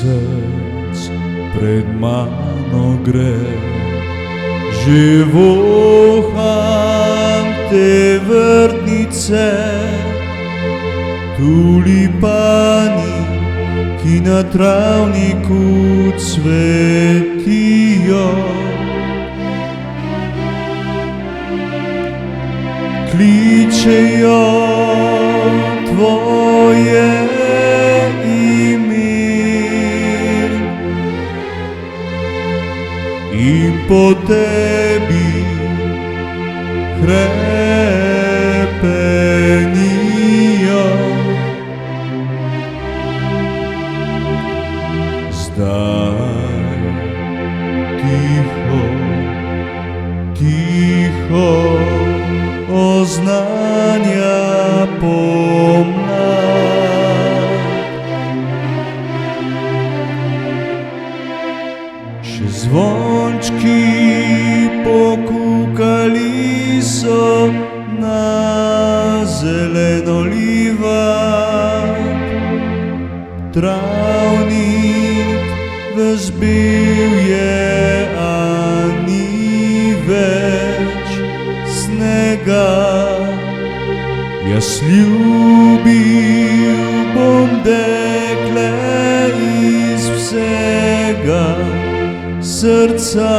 mesec pred mano gre, že voham te vrtnice, tulipani, ki na travniku cvetijo. Kličejo tvoje ime in po tebi hrepenijo. Zdaj tiho, tiho oznanja pomlad. Še zvončki pokukali so na zeleno livat, travnik ves bil je, a ni več snega. Jaz ljubil bom dekle iz vsega srca.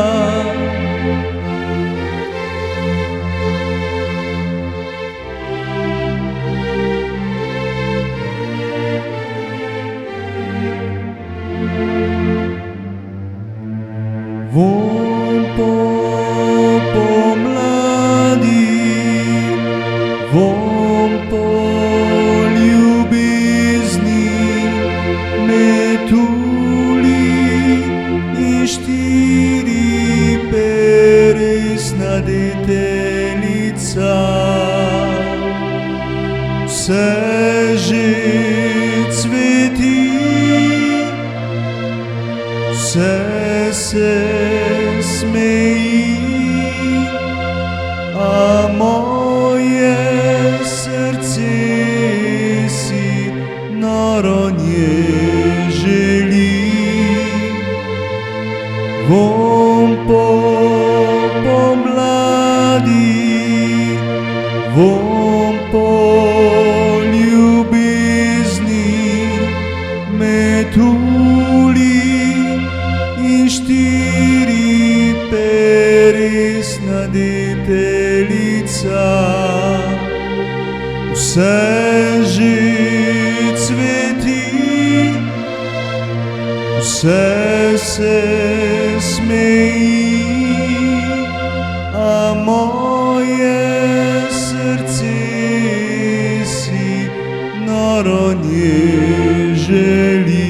Vonj po pomladi, vonj po ljubezni me tuli in štiri peresna deteljica. Vse že cveti, vse se smeji, a moje srce si noro nje želi. Vonj po pomladi, vonj po ljubezni me tuli in štiri peresna deteljica. Vse že cveti, vse se smeji, a moje srce si noro nje želi.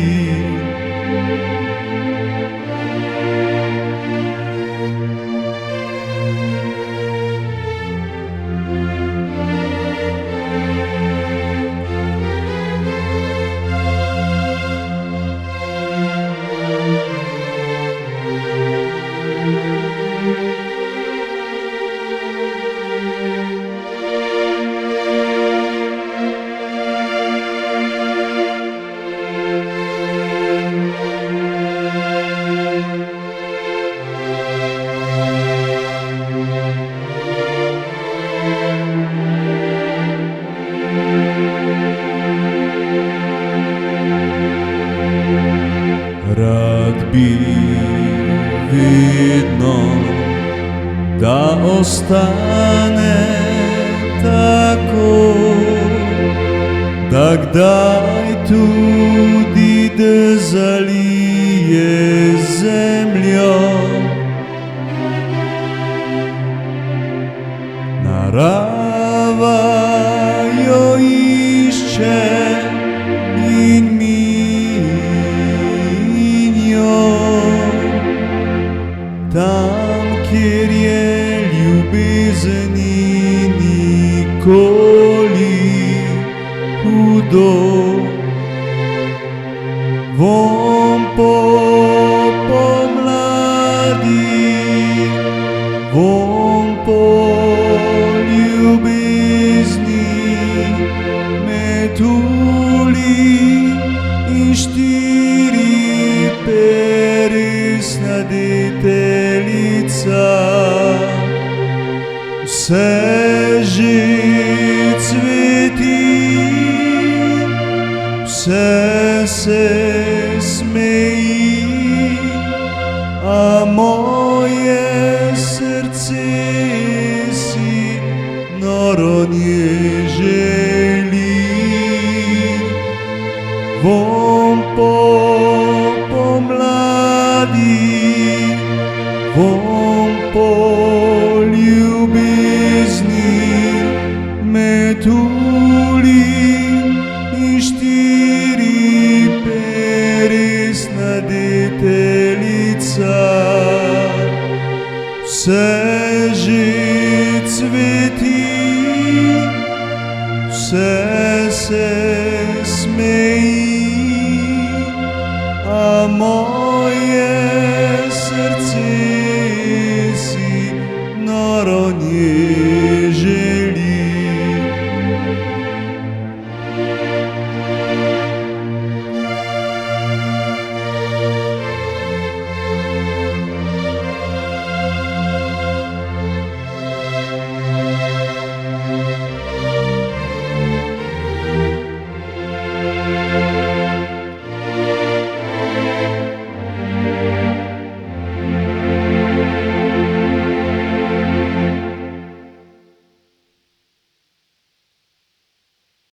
Rad bi vedno, da ostane tako, da kdaj tudi da zalije zemljo. Narava jo išče in mi tam, kjer je ljubezni nikoli hudo. Vonj po pomladi, vonj po ljubezni me tuli in štiri se smeji, a moje srce si noro nje želi. Vom po pomladi, vom po ljubezni, me tuli in štiri peresna deteljica. Vse že cveti, vse se smeji, a